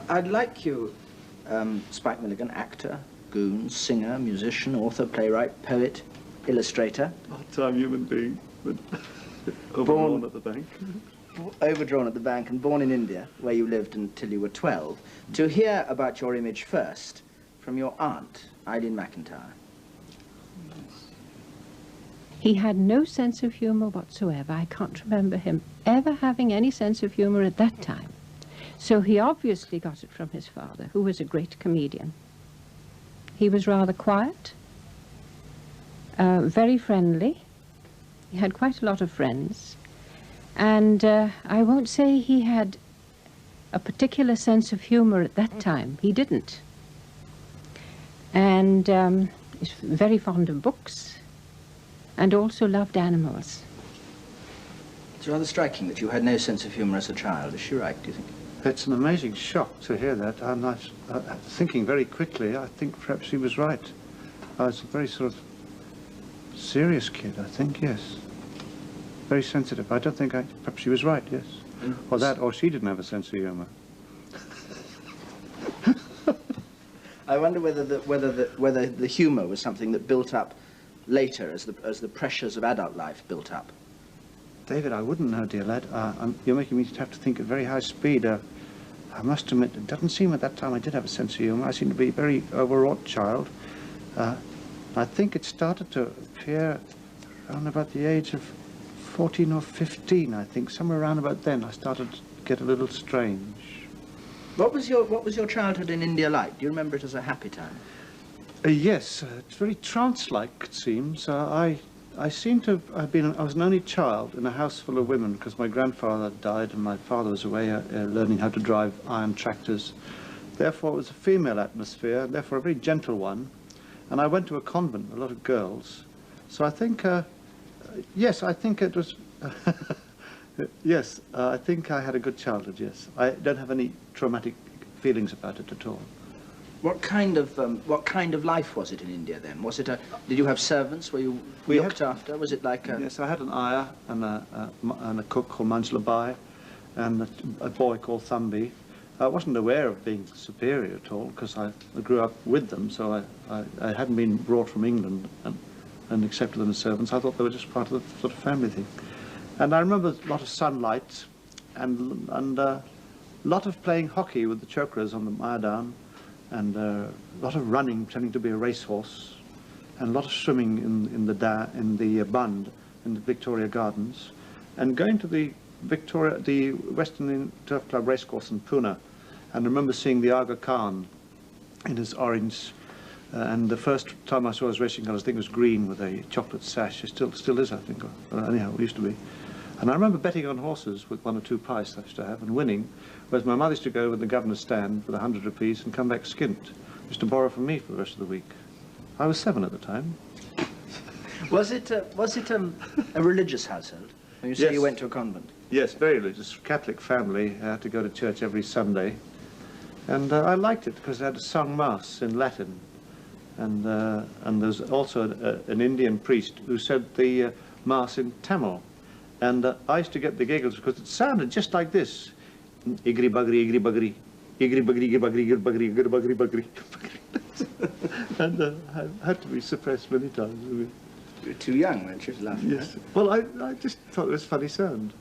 I'd like you, Spike Milligan, actor, goon, singer, musician, author, playwright, poet, illustrator. Part-time human being, but overdrawn at the bank. Overdrawn at the bank and born in India, where you lived until you were 12, to hear about your image first from your aunt, Eileen McIntyre. He had no sense of humour whatsoever. I can't remember him ever having any sense of humour at that time. So he obviously got it from his father, who was a great comedian. He was rather quiet, very friendly. He had quite a lot of friends. And I won't say he had a particular sense of humour at that time. He didn't. And he's very fond of books and also loved animals. It's rather striking that you had no sense of humour as a child. Is she right, do you think? It's an amazing shock to hear that. I'm not thinking very quickly. I think perhaps she was right. I was a very sort of serious kid, I think, yes. Very sensitive. I don't think perhaps she was right, yes. Or that, or she didn't have a sense of humour. I wonder whether the humour was something that built up later as the pressures of adult life built up. David, I wouldn't know, dear lad. You're making me have to think at very high speed. I must admit, it doesn't seem at that time I did have a sense of humour. I seemed to be a very overwrought child. I think it started to appear around about the age of 14 or 15, I think. Somewhere around about then, I started to get a little strange. What was your childhood in India like? Do you remember it as a happy time? Yes, it's very trance-like, it seems. I seem to have I was an only child in a house full of women because my grandfather died and my father was away learning how to drive iron tractors. Therefore, it was a female atmosphere, therefore a very gentle one. And I went to a convent, a lot of girls. So I think, yes, I think it was, yes, I think I had a good childhood, yes. I don't have any traumatic feelings about it at all. What kind of life was it in India then? Was it did you have servants? Were you looked after? Was it like a... Yes, I had an ayah and a cook called Manjlabai and a boy called Thambi. I wasn't aware of being superior at all because I grew up with them, so I hadn't been brought from England and accepted them as servants. I thought they were just part of the sort of family thing. And I remember a lot of sunlight and a lot of playing hockey with the chokras on the Maidan, and a lot of running, pretending to be a racehorse, and a lot of swimming in the Bund, in the Victoria Gardens, and going to the Western Turf Club racecourse in Pune, and remember seeing the Aga Khan in his orange, and the first time I saw his racing colours, I think it was green with a chocolate sash. It still is, I think, or anyhow, it used to be. And I remember betting on horses with 1 or 2 pies I used to have and winning, whereas my mother used to go with the governor's stand with 100 rupees and come back skint, used to borrow from me for the rest of the week. I was 7 at the time. Was it a religious household? When you say Yes. You went to a convent? Yes, very religious, Catholic family. I had to go to church every Sunday. And I liked it because they had a sung mass in Latin. And there's also an Indian priest who said the mass in Tamil. And I used to get the giggles because it sounded just like this. Igri bagri, igri bagri. Igri bagri, igri bagri, igri bagri, igri bagri, bagri. And I had to be suppressed many times. You were too young, weren't you, to laugh at Yes. that? Well, I just thought it was a funny sound.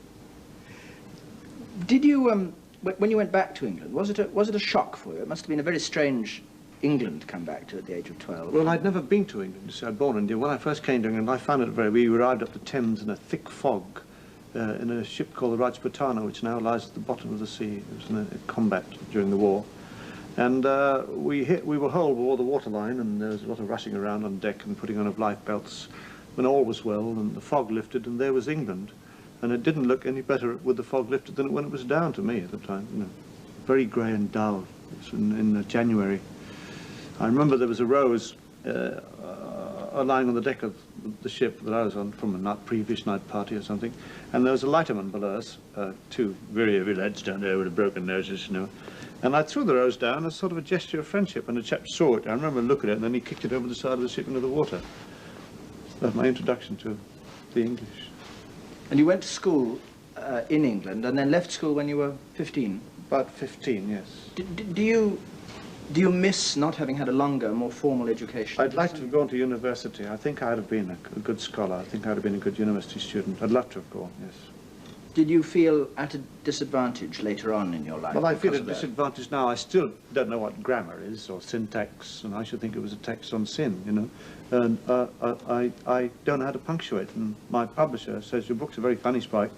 Did you, when you went back to England, was it a shock for you? It must have been a very strange England to come back to at the age of 12. Well, I'd never been to England, so I'd born in India. When I first came to England, I found it we arrived up the Thames in a thick fog in a ship called the Rajputana, which now lies at the bottom of the sea. It was in a combat during the war. And we were holed below the waterline, and there was a lot of rushing around on deck and putting on of life belts when all was well, and the fog lifted, and there was England. And it didn't look any better with the fog lifted than when it was down to me at the time. You know, very grey and dull. It was in January. I remember there was a rose lying on the deck of the ship that I was on from a previous night party or something, and there was a lighterman below us, 2 very heavy lads down there with broken noses, you know. And I threw the rose down as sort of a gesture of friendship, and the chap saw it. I remember looking at it, and then he kicked it over the side of the ship into the water. That was my introduction to the English. And you went to school in England and then left school when you were 15? About 15, yes. Do you miss not having had a longer, more formal education? I'd like to have gone to university. I think I'd have been a good scholar. I think I'd have been a good university student. I'd love to have gone, yes. Did you feel at a disadvantage later on in your life? Well, I feel because at of a that? disadvantage now. I still don't know what grammar is or syntax, and I should think it was a text on sin, you know. And I don't know how to punctuate, and my publisher says, your book's a very funny, Spike,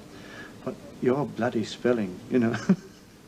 but your bloody spelling, you know.